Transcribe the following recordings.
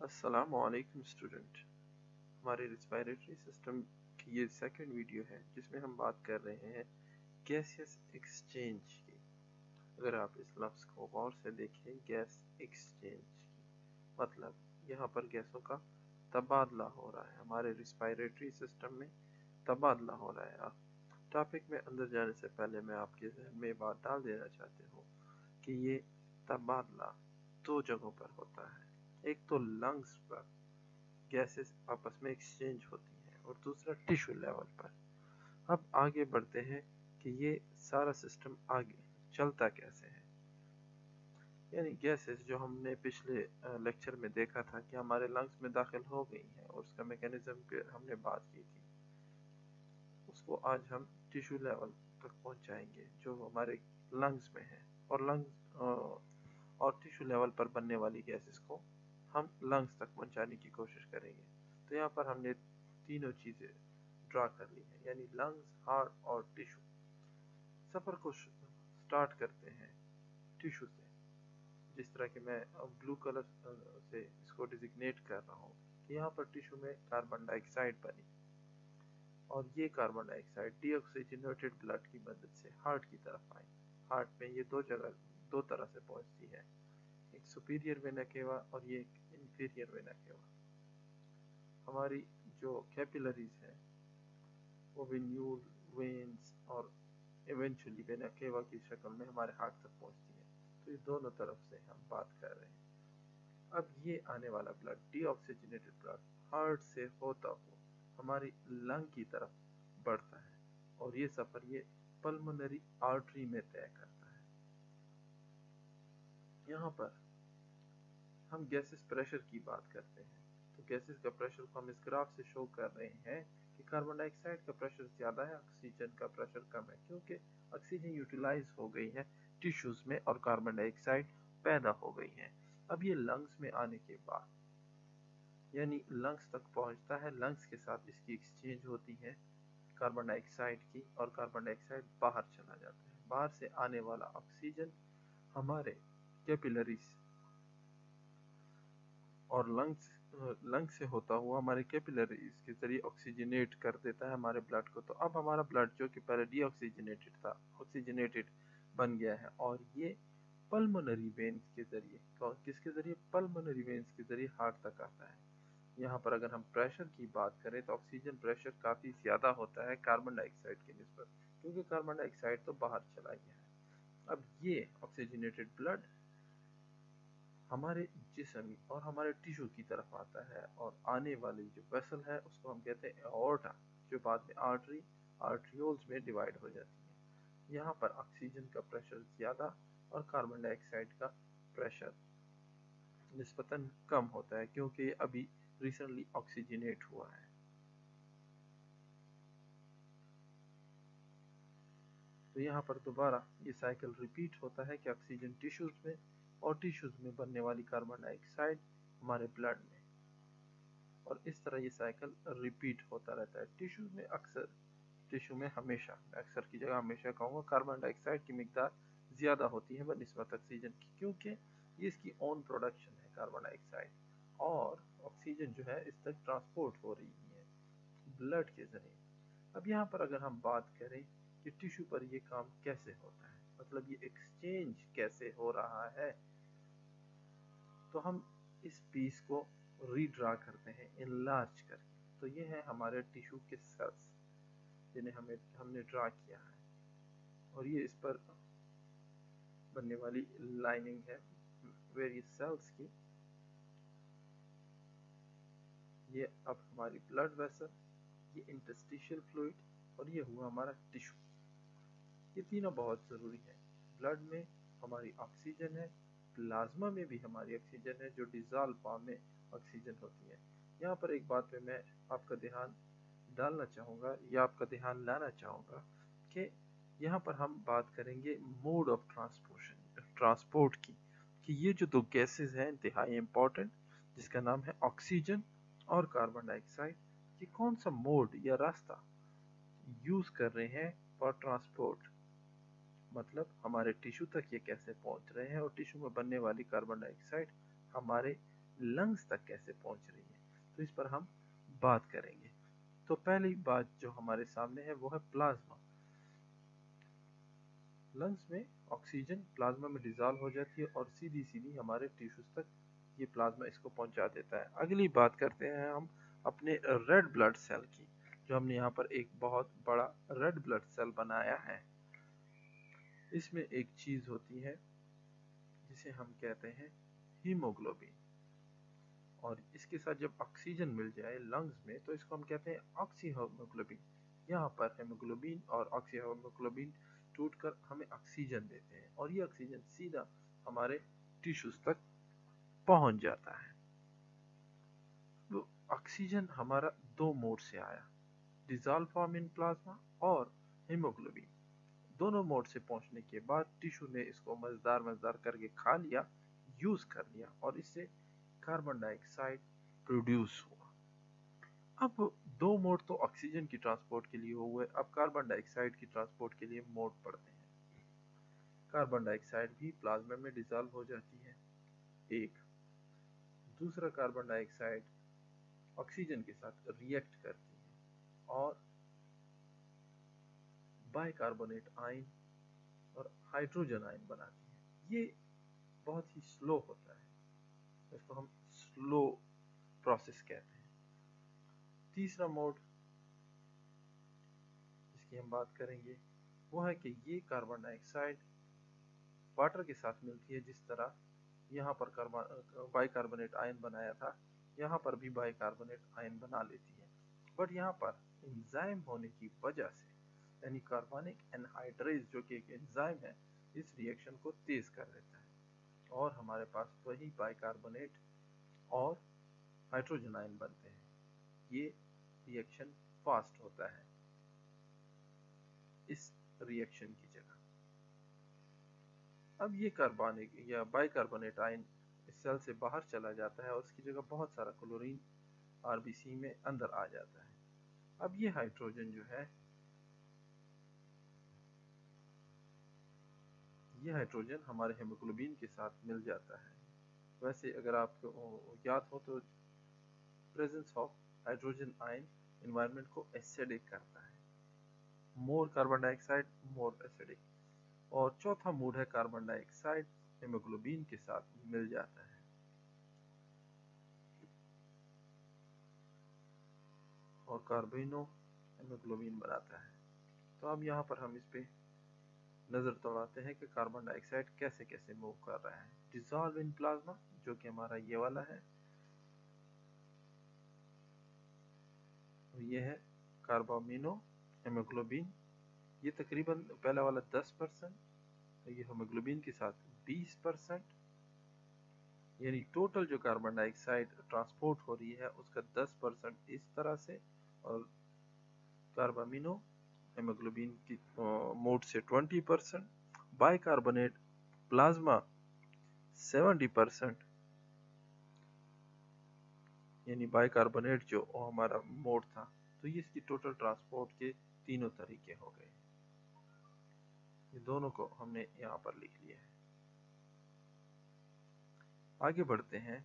अस्सलाम वालेकुम स्टूडेंट। हमारे रिस्पायरेटरी सिस्टम की ये सेकंड वीडियो है जिसमें हम बात कर रहे हैं गैसियस एक्सचेंज की। अगर आप इस लफ्ज़ को गौर से देखें, गैस एक्सचेंज की मतलब यहाँ पर गैसों का तबादला हो रहा है, हमारे रिस्पायरेटरी सिस्टम में तबादला हो रहा है। टॉपिक में अंदर जाने से पहले मैं आपके जहन में बात डाल देना चाहती हूँ कि ये तबादला दो जगहों पर होता है। एक तो लंग्स पर गैसेस आपस में एक्सचेंज होती हैं और दूसरा टिश्यू लेवल पर। अब आगे बढ़ते हैं कि ये सारा सिस्टम आगे चलता कैसे है। यानी गैसेस जो हमने पिछले लेक्चर में देखा था कि हमारे लंग्स में दाखिल हो गई हैं और उसका मैकेनिज्म पे हमने बात की थी, उसको आज हम टिश्यू लेवल तक पहुंचाएंगे जो हमारे लंग्स में है। और लंग्स और टिश्यू लेवल पर बनने वाली गैसेस को हम लंग्स तक पहुंचाने की कोशिश करेंगे। तो यहाँ पर हमने तीनों चीज़ें ड्रा कर ली है, यानी लंग्स, हार्ट और टिश्यू। सफ़र को स्टार्ट करते हैं टिश्यू से। जिस तरह के मैं ब्लू कलर से इसको डिजिग्नेट कर रहा हूँ कि यहाँ पर टिश्यू में कार्बन डाइऑक्साइड बनी और ये कार्बन डाइऑक्साइड डीऑक्सीजनेटेड ब्लड की मदद से हार्ट की तरफ आई। हार्ट में ये दो तरह से पहुँचती है, एक सुपीरियर वेना केवा और ये एक इंफीरियर वेना केवा। हमारी जो कैपिलरीज हैं वो वेन्यूल, वेन्स और इवेंचुअली वेना केवा की शक्ल में हमारे हार्ट तक पहुंचती है। तो ये दोनों तरफ से हम बात कर रहे हैं। अब ये आने वाला ब्लड, डीऑक्सीजनेटेड ब्लड, हार्ट से होता हुआ हमारी लंग की तरफ बढ़ता है और ये सफ़र ये पल्मोनरी आर्टरी में तय करता है। यहाँ पर हम गैसेस प्रेशर की बात करते हैं, तो गैसेस का प्रेशर को हम इस ग्राफ से शो कर रहे हैं कि कार्बन डाइऑक्साइड का प्रेशर ज़्यादा है, ऑक्सीजन का प्रेशर कम है, क्योंकि ऑक्सीजन यूटिलाइज हो गई है टिश्यूज़ में और कार्बन डाइऑक्साइड पैदा हो गई है। अब ये लंग्स में आने के बाद यानी लंग्स तक पहुंचता है, लंग्स के साथ इसकी एक्सचेंज होती है कार्बन डाइऑक्साइड की और कार्बन डाइऑक्साइड बाहर चला जाता है। बाहर से आने वाला ऑक्सीजन हमारे कैपिलरीज और लंग्स से होता हुआ हमारे कैपिलरीज के जरिए ऑक्सीजनेट कर देता है हमारे ब्लड को। तो अब हमारा ब्लड जो कि पहले डीऑक्सीजनेटेड था, ऑक्सीजनेटेड बन गया है और ये पल्मोनरी वेन्स के जरिए, किसके जरिए? पल्मोनरी वेन्स के जरिए हार्ट तक आता है। यहाँ पर अगर हम प्रेशर की बात करें तो ऑक्सीजन प्रेशर काफ़ी ज़्यादा होता है कार्बन डाइऑक्साइड के निस्बत, क्योंकि कार्बन डाइऑक्साइड तो बाहर चला गया है। अब ये ऑक्सीजनेटेड ब्लड हमारे जिस्म और हमारे टिश्यू की तरफ आता है और आने वाली जो वेसल है उसको हम कहते हैं एओर्टा, जो बाद में आर्ट्रियोल्स में डिवाइड हो जाती है। यहाँ पर ऑक्सीजन का प्रेशर ज़्यादा और कार्बन डाइऑक्साइड का प्रेशर निस्बतन कम होता है, क्योंकि ये अभी रिसेंटली ऑक्सीजनेट हुआ है। तो यहाँ पर दोबारा ये साइकिल रिपीट होता है कि ऑक्सीजन टिश्यूज़ में और टिश्यूज़ में बनने वाली कार्बन डाइऑक्साइड हमारे ब्लड में, और इस तरह ये साइकिल रिपीट होता रहता है। टिश्यू में हमेशा, अक्सर की जगह हमेशा कहूँगा, कार्बन डाइऑक्साइड की मिकदार ज़्यादा होती है बनिस्बत ऑक्सीजन की, क्योंकि ये इसकी ओन प्रोडक्शन है कार्बन डाइऑक्साइड, और ऑक्सीजन जो है इस तक ट्रांसपोर्ट हो रही है ब्लड के ज़रिए। अब यहाँ पर अगर हम बात करें कि टिश्यू पर ये काम कैसे होता है, मतलब ये एक्सचेंज कैसे हो रहा है, तो हम इस पीस को रीड्रा करते हैं इनलार्ज करके। तो ये है हमारे टिश्यू के सेल्स जिन्हें हमने ड्रा किया है, और ये इस पर बनने वाली लाइनिंग है वेरियस सेल्स की। ये अब हमारी ब्लड वेसल, ये इंटरस्टिशियल फ्लूइड और ये हुआ हमारा टिश्यू। ये तीनों बहुत ज़रूरी है। ब्लड में हमारी ऑक्सीजन है, प्लाज्मा में भी हमारी ऑक्सीजन है जो डिज़ॉल्व फॉर्म में ऑक्सीजन होती है। यहाँ पर एक बात पे मैं आपका ध्यान डालना चाहूँगा या आपका ध्यान लाना चाहूँगा कि यहाँ पर हम बात करेंगे मोड ऑफ ट्रांसपोर्ट की, कि ये जो दो गैसेस हैं इंतहाई इम्पोर्टेंट, जिसका नाम है ऑक्सीजन और कार्बन डाइऑक्साइड, ये कौन सा मोड या रास्ता यूज़ कर रहे हैं फॉर ट्रांसपोर्ट, मतलब हमारे टिश्यू तक ये कैसे पहुंच रहे हैं और टिश्यू में बनने वाली कार्बन डाइऑक्साइड हमारे लंग्स तक कैसे पहुंच रही है, तो इस पर हम बात करेंगे। तो पहली बात जो हमारे सामने है वो है प्लाज्मा। लंग्स में ऑक्सीजन प्लाज्मा में डिजॉल्व हो जाती है और सीधी सीधी हमारे टिश्यूज तक ये प्लाज्मा इसको पहुंचा देता है। अगली बात करते हैं हम अपने रेड ब्लड सेल की, जो हमने यहाँ पर एक बहुत बड़ा रेड ब्लड सेल बनाया है। इसमें एक चीज होती है जिसे हम कहते हैं हीमोग्लोबिन, और इसके साथ जब ऑक्सीजन मिल जाए लंग्स में तो इसको हम कहते हैं ऑक्सीहीमोग्लोबिन। यहाँ पर हेमोग्लोबिन और ऑक्सीहीमोग्लोबिन टूटकर हमें ऑक्सीजन देते हैं और ये ऑक्सीजन सीधा हमारे टिश्यूज तक पहुंच जाता है। तो ऑक्सीजन हमारा दो मोड से आया, डिसॉल्व फॉर्म इन प्लाज्मा और हीमोग्लोबिन। दोनों मोड से पहुंचने के बाद टिश्यू ने इसको मजेदार करके खा लिया, यूज कर लिया, और इससे कार्बन डाइऑक्साइड प्रोड्यूस हुआ। अब दो मोड तो ऑक्सीजन की ट्रांसपोर्ट के लिए हुए, अब कार्बन डाइऑक्साइड की ट्रांसपोर्ट के लिए मोड पड़ते हैं। कार्बन डाइऑक्साइड भी प्लाज्मा में डिसॉल्व हो जाती है एक, दूसरा कार्बन डाइऑक्साइड ऑक्सीजन के साथ रिएक्ट करती है और बाइकार्बोनेट आयन और हाइड्रोजन आयन बनाती है। ये बहुत ही स्लो होता है, इसको हम स्लो प्रोसेस कहते हैं। तीसरा मोड जिसकी हम बात करेंगे वो है कि ये कार्बन डाइऑक्साइड वाटर के साथ मिलती है, जिस तरह यहाँ पर बाइकार्बोनेट आयन बनाया था, यहाँ पर भी बाइकार्बोनेट आयन बना लेती है। बट यहाँ पर एंजाइम होने की वजह से, यानी कार्बनिक एनहाइड्रेज जो कि एक एंजाइम है, इस रिएक्शन को तेज कर देता है और हमारे पास वही बाइकार्बोनेट और हाइड्रोजन आयन बनते हैं। ये रिएक्शन फास्ट होता है इस रिएक्शन की जगह। अब ये कार्बनिक या बाइकार्बोनेट आयन इस सेल से बाहर चला जाता है और उसकी जगह बहुत सारा क्लोरीन आरबीसी में अंदर आ जाता है। अब ये हाइड्रोजन जो है, ये हाइड्रोजन हमारे हेमोग्लोबिन के साथ मिल जाता है। वैसे अगर आपको याद हो तो presence of hydrogen ion environment को एसिडिक करता है, more carbon dioxide more acidic. और चौथा मूड है कार्बन डाइऑक्साइड हेमोग्लोबिन के साथ मिल जाता है और कार्बोनो हेमोग्लोबिन बनाता है। तो अब यहाँ पर हम इस पे नजर दौड़ाते हैं कि कार्बन डाइऑक्साइड कैसे कैसे मूव कर रहा है। डिसॉल्व इन प्लाज्मा जो कि हमारा ये वाला है, और ये है कार्बामिनो हेमोग्लोबिन। ये तकरीबन पहला वाला 10%, ये हेमोग्लोबिन के साथ 20%, यानी टोटल जो कार्बन डाइऑक्साइड ट्रांसपोर्ट हो रही है उसका 10% इस तरह से, और कार्बामिनो हेमोग्लोबिन की मोड से 20%, बाइकार्बोनेट प्लाज्मा 70%, यानी बाइकार्बोनेट जो हमारा मोड था। तो ये इसकी टोटल ट्रांसपोर्ट के तीनों तरीके हो गए। ये दोनों को हमने यहाँ पर लिख लिया है। आगे बढ़ते हैं,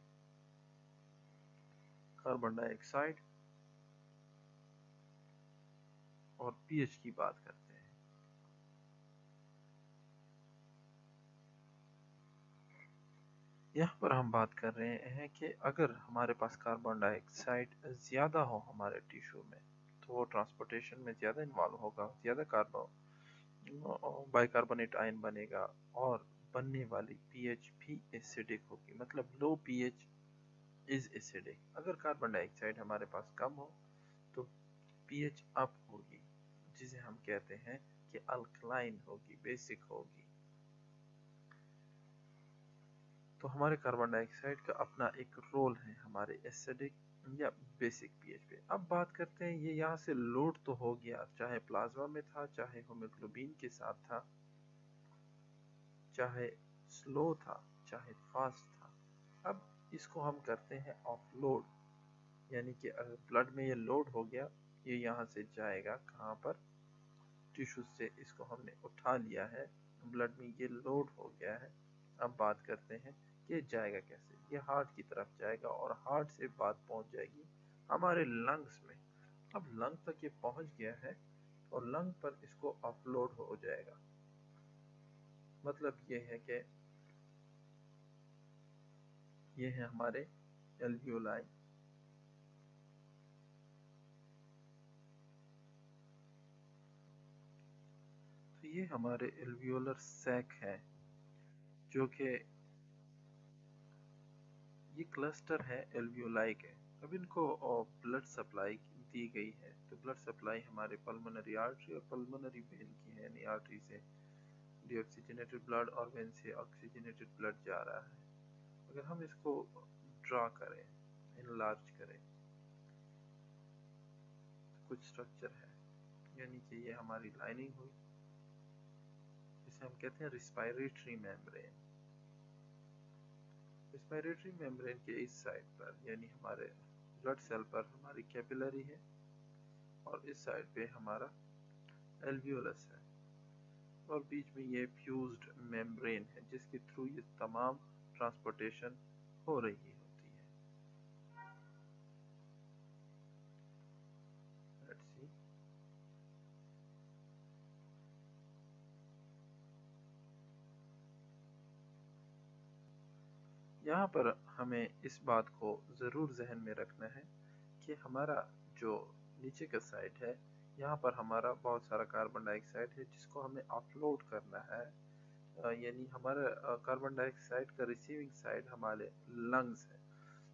कार्बन डाइऑक्साइड और पीएच की बात करते हैं। यहाँ पर हम बात कर रहे हैं कि अगर हमारे पास कार्बन डाइऑक्साइड ज़्यादा हो हमारे टिश्यू में तो वो ट्रांसपोर्टेशन में ज़्यादा इन्वॉल्व होगा, ज़्यादा बाइकार्बोनेट आयन बनेगा और बनने वाली पीएच भी एसिडिक होगी, मतलब लो पीएच इज एसिडिक। अगर कार्बन डाइऑक्साइड हमारे पास कम हो तो पीएच अप होगी, जिसे हम कहते हैं कि अल्कलाइन होगी, बेसिक होगी। तो हमारे कार्बन डाइऑक्साइड का अपना एक रोल है हमारे एसिडिक या बेसिक पीएच पे। अब बात करते हैं, ये यहाँ से लोड तो हो गया, चाहे प्लाज्मा में था, चाहे हीमोग्लोबिन के साथ था, चाहे स्लो था, चाहे फास्ट था। अब इसको हम करते हैं ऑफलोड, यानी कि अगर ब्लड में ये लोड हो गया, ये यहाँ से जाएगा कहाँ पर, टिश्यू से इसको हमने उठा लिया है, ब्लड में ये लोड हो गया है। अब बात करते हैं یہ جائے گا کیسے؟ یہ ہارٹ کی طرف جائے گا اور ہارٹ سے بات پہنچ جائے گی ہمارے لنگس میں. اب لنگ تک یہ پہنچ گیا ہے اور لنگ پر اس کو اپلوڈ ہو جائے گا. مطلب یہ ہے کہ یہ ہے ہمارے الویولائی. تو یہ ہمارے الویولر سیک ہے جو کہ یہ کلسٹر ہے الویولائی کے. اب ان کو بلڈ سپلائی دی گئی ہے تو بلڈ سپلائی ہمارے پلمونری آرٹری اور پلمونری وین کی ہے. یعنی آرٹری سے ڈی آکسیجنیٹڈ بلڈ اور وین سے آکسیجنیٹڈ بلڈ جا رہا ہے. اگر ہم اس کو ڈرا کریں انلارج کریں کچھ سٹرکچر ہے. یعنی کہ یہ ہماری لائننگ ہوئی جسے ہم کہتے ہیں ریسپائریٹری میمبرین. ریسپائریٹری میمبرین کے اس سائڈ پر یعنی ہمارے بلڈ سیل پر ہماری کیپیلری ہے اور اس سائڈ پہ ہمارا الویولس ہے اور بیچ میں یہ فیوزڈ میمبرین ہے جس کے تھرو یہ تمام ٹرانسپورٹیشن ہو رہی ہوتی ہے. Let's see. یہاں پر ہمیں اس بات کو ضرور ذہن میں رکھنا ہے کہ ہمارا جو نیچے کا سائڈ ہے یہاں پر ہمارا بہت سارا کاربن ڈائی آکسائڈ ہے جس کو ہمیں اپلوڈ کرنا ہے. یعنی ہمارا کاربن ڈائی آکسائڈ کا ریسیونگ سائڈ ہمارے لنگز ہے.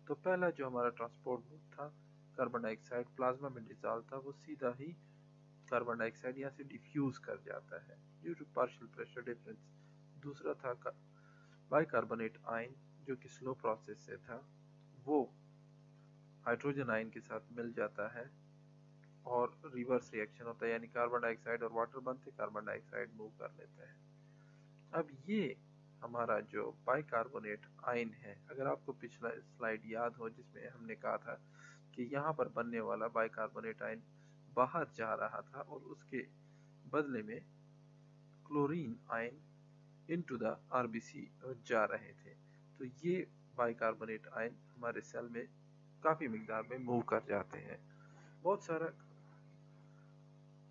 تو پہلا جو ہمارا ٹرانسپورٹ موڈ تھا کاربن ڈائی آکسائڈ پلازما میں ڈیزالو تھا وہ سیدھا ہی کاربن ڈائی آکسائڈ یہاں سے ڈیفیوز کر جاتا ہے due to partial pressure difference. دوسرا تھا بائی کاربونیٹ آئن جو کہ سلو پروسیس سے تھا وہ ہائیڈروجن آئن کے ساتھ مل جاتا ہے اور ریورس ریئیکشن ہوتا ہے. یعنی کاربن ڈائی آکسائڈ اور واٹر بنتے کاربن ڈائی آکسائڈ موو کر لیتا ہے. اب یہ ہمارا جو بائی کاربونیٹ آئن ہے اگر آپ کو پچھلا سلائیڈ یاد ہو جس میں ہم نے کہا تھا کہ یہاں پر بننے والا بائی کاربونیٹ آئن باہر جا رہا تھا اور اس کے بدلے میں chlorine ion into the R B C جا رہے تھے. تو یہ بائی کاربونیٹ آئن ہمارے سیل میں کافی مقدار میں موو کر جاتے ہیں. بہت سارا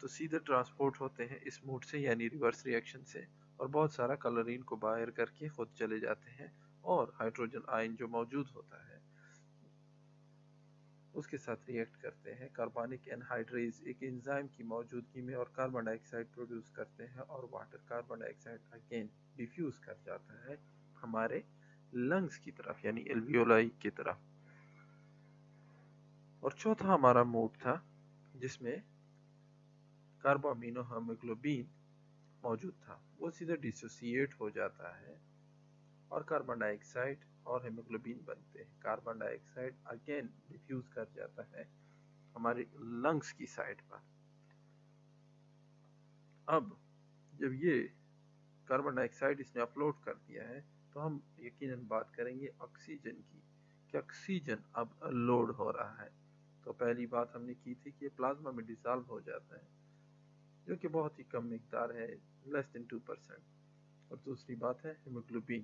تو سیدھے ٹرانسپورٹ ہوتے ہیں اس موڈ سے یعنی ریورس ریئیکشن سے اور بہت سارا کلورین کو باہر کر کے خود چلے جاتے ہیں اور ہائیڈروجن آئن جو موجود ہوتا ہے اس کے ساتھ ریئیکٹ کرتے ہیں. کاربونک انہائیڈریز ایک انزائم کی موجودگی میں اور کاربن ڈائی آکسائڈ پروڈیوس کرتے ہیں اور واٹر کاربن ڈائی آکسائڈ اگین ڈیفیوز کر جاتا ہے ہمارے لنگز کی طرف یعنی الویولائی کی طرف. اور چوتھا ہمارا موڈ تھا جس میں کاربو امینو ہیموگلوبین موجود تھا وہ سیدھا ڈیسوسییٹ ہو جاتا ہے اور کاربن ڈائی آکسائڈ اور ہیموگلوبین بنتے ہیں. کاربن ڈائی آکسائڈ اگین ڈیفیوز کر جاتا ہے ہمارے لنگز کی سائڈ پر. اب جب یہ کاربن ڈائی آکسائڈ اس نے اپلوڈ کر دیا ہے تو ہم یقیناً بات کریں گے آکسیجن کی کہ آکسیجن اب لوڈ ہو رہا ہے. تو پہلی بات ہم نے کی تھی کہ پلازما میں ڈیزالو ہو جاتا ہے جو کہ بہت ہی کم مقدار ہے لیس دین 2%. اور دوسری بات ہے ہیموگلوبین.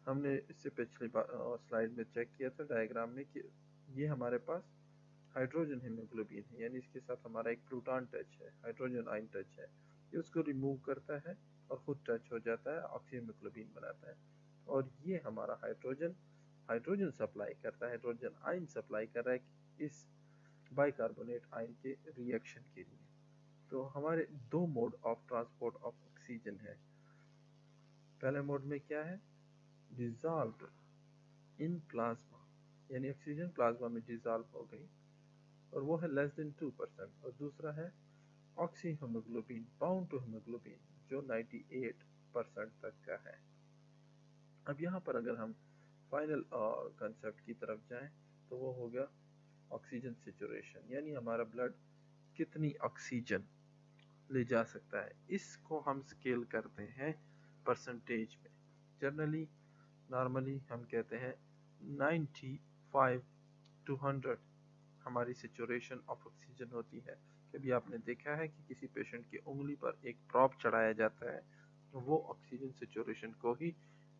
ہم نے اس سے پچھلی سلائیڈ میں چیک کیا تھا ڈائیگرام میں کہ یہ ہمارے پاس ہائیڈروجن ہیموگلوبین ہے یعنی اس کے ساتھ ہمارا ایک پروٹون ٹچ ہے ہائیڈروجن آئن ٹچ ہے یہ اس کو ریموو کرتا ہے اور خود ٹچ ہو جاتا ہے آکسی ہیموگلوبین بناتا ہے. اور یہ ہمارا ہائیڈروجن سپلائی کرتا ہے ہائیڈروجن آئن سپلائی کر رہا ہے اس بائی کاربونیٹ آئن کے ریئیکشن کے لیے. تو ہمارے دو mode of transport of oxygen ہے. پہلے موڈ میں کیا ہے dissolved in plasma یعنی آکسیجن پلازما میں ڈیزالو ہو گئی اور وہ ہے لیس دین 2%. اور دوسرا ہے آکسی ہیموگلوبین باؤنڈ ٹو ہیموگلوبین جو 98% تک کا ہے. اب یہاں پر اگر ہم فائنل کنسپٹ کی طرف جائیں تو وہ ہوگا آکسیجن سیچوریشن یعنی ہمارا بلڈ کتنی آکسیجن لے جا سکتا ہے. اس کو ہم سکیل کرتے ہیں پرسنٹیج میں. جنرلی نارملی ہم کہتے ہیں 95 to 100 ہماری سیچوریشن آف آکسیجن ہوتی ہے. کبھی آپ نے دیکھا ہے کہ کسی پیشنٹ کی انگلی پر ایک پراپ چڑھایا جاتا ہے وہ آکسیجن سیچوریشن کو ہی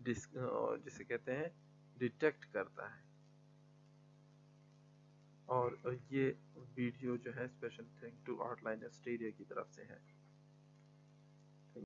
جسے کہتے ہیں ڈیٹیکٹ کرتا ہے. اور یہ ویڈیو جو ہے special thank to outline اسٹیریا کی طرف سے ہے.